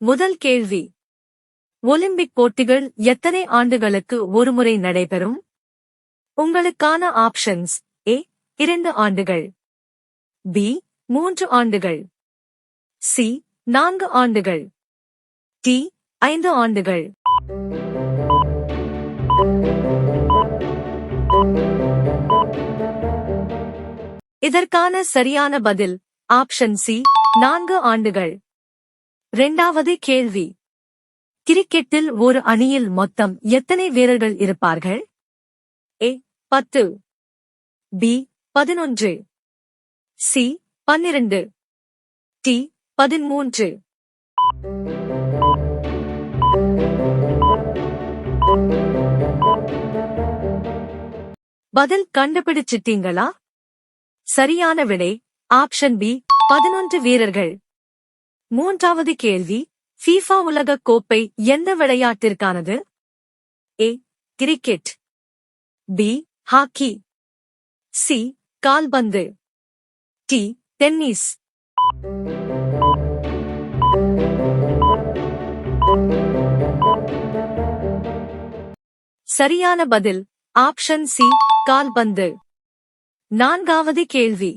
முதல் கேள்வி. ஒலிம்பிக் போட்டிகள் எத்தனை ஆண்டுகளுக்கு ஒருமுறை நடைபெறும்? உங்களுக்கான ஆப்ஷன்ஸ்: ஏ 2 ஆண்டுகள், பி 3 ஆண்டுகள், சி 4 ஆண்டுகள், டி 5 ஆண்டுகள். இதற்கான சரியான பதில் ஆப்ஷன் சி 4 ஆண்டுகள். இரண்டாவது கேள்வி. கிரிக்கெட்டில் ஒரு அணியில் மொத்தம் எத்தனை வீரர்கள் இருப்பார்கள்? ஏ 10, பி 11, சி 12, டி 13. பதில் கண்டுபிடிச்சிட்டீங்களா? சரியான விடை ஆப்ஷன் பி 11 வீரர்கள். மூன்றாவது கேள்வி. ஃபீஃபா உலகக் கோப்பை எந்த விளையாட்டிற்கானது? ஏ கிரிக்கெட், பி ஹாக்கி, சி கால்பந்து, டி டென்னிஸ். சரியான பதில் ஆப்ஷன் சி கால்பந்து. நான்காவது கேள்வி.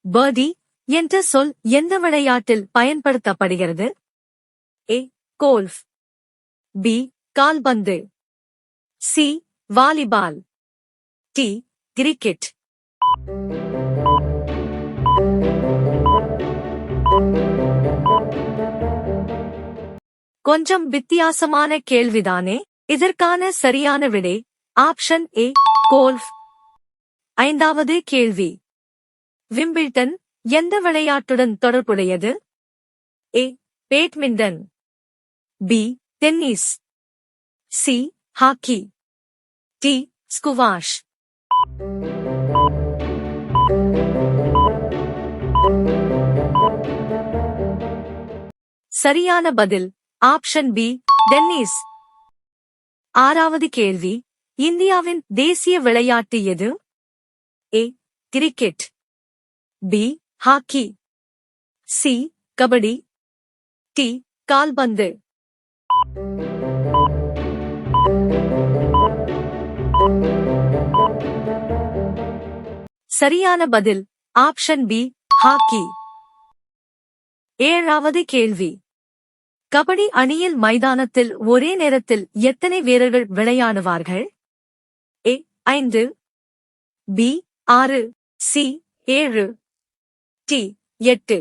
பர்டி என்ற சொல் எந்த விளையாட்டில் பயன்படுத்தப்படுகிறது? ஏ கோல்ஃப், பி கால்பந்து, சி வாலிபால், டி கிரிக்கெட். கொஞ்சம் வித்தியாசமான கேள்விதானே? இதற்கான சரியான விடை ஆப்ஷன் ஏ கோல்ஃப். ஐந்தாவது கேள்வி. விம்பிள்டன் எந்த விளையாட்டுடன் தொடர்புடையது? A badminton, B tennis, C hockey, D squash. சரியான பதில் ஆப்ஷன் பி டென்னிஸ். ஆறாவது கேள்வி. இந்தியாவின் தேசிய விளையாட்டு எது? A cricket, B hockey, C kabaddi, D கால்பந்து. சரியான பதில் ஆப்ஷன் பி ஹாக்கி. ஏழாவது கேள்வி. கபடி அணியில் மைதானத்தில் ஒரே நேரத்தில் எத்தனை வீரர்கள் விளையாடுவார்கள்? ஏ 5, பி 6, சி 7, டி 8.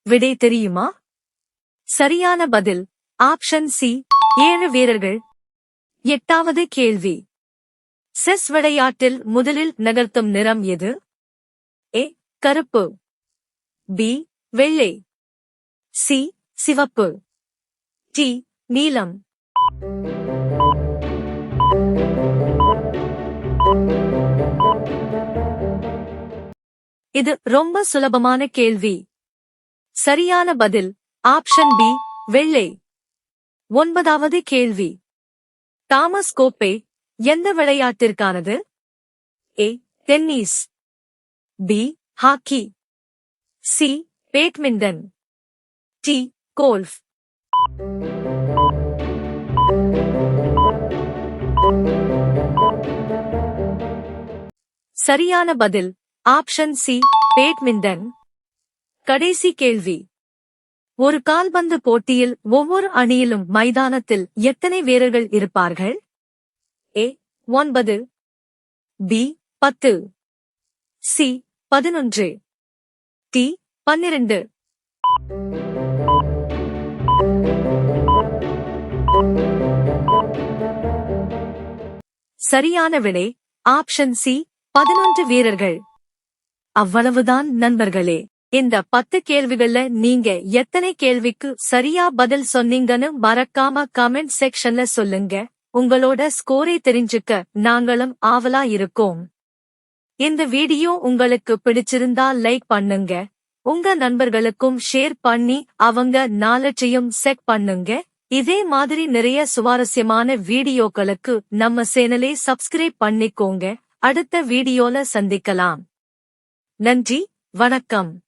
விடை தெரியுமா? சரியான பதில் ஆப்ஷன் சி 7 வீரர்கள். எட்டாவது கேள்வி. செஸ் விளையாட்டில் முதலில் நகர்த்தும் நிறம் எது? ஏ கருப்பு, பி வெள்ளை, சி சிவப்பு, டி நீலம். இது ரொம்ப சுலபமான கேள்வி. சரியான பதில் ஆப்ஷன் பி வெள்ளை. ஒன்பதாவது கேள்வி. தாமஸ் கோப்பை எந்த விளையாட்டிற்கானது? A tennis, B hockey, C badminton, D golf. சரியான பதில் ஆப்ஷன் சி பேட்மிண்டன். கடைசி கேள்வி. ஒரு கால்பந்து போட்டியில் ஒவ்வொரு அணியிலும் மைதானத்தில் எத்தனை வீரர்கள் இருப்பார்கள்? ஏ 9, பி 10, சி 11, டி 12. சரியான விடை ஆப்ஷன் சி 11 வீரர்கள். அவ்வளவுதான் நண்பர்களே. இந்த 10 கேள்விகள்ல நீங்க எத்தனை கேள்விக்கு சரியா பதில் சொன்னீங்கன்னு மறக்காம கமெண்ட் செக்ஷன்ல சொல்லுங்க. உங்களோட ஸ்கோரை தெரிஞ்சுக்க நாங்களும் ஆவலா இருக்கோம். இந்த வீடியோ உங்களுக்கு பிடிச்சிருந்தா லைக் பண்ணுங்க. உங்க நண்பர்களுக்கும் ஷேர் பண்ணி அவங்க நாலெட்ஜையும் செக் பண்ணுங்க. இதே மாதிரி நிறைய சுவாரஸ்யமான வீடியோக்களுக்கு நம்ம சேனலை சப்ஸ்கிரைப் பண்ணிக்கோங்க. அடுத்த வீடியோல சந்திக்கலாம். நன்றி, வணக்கம்.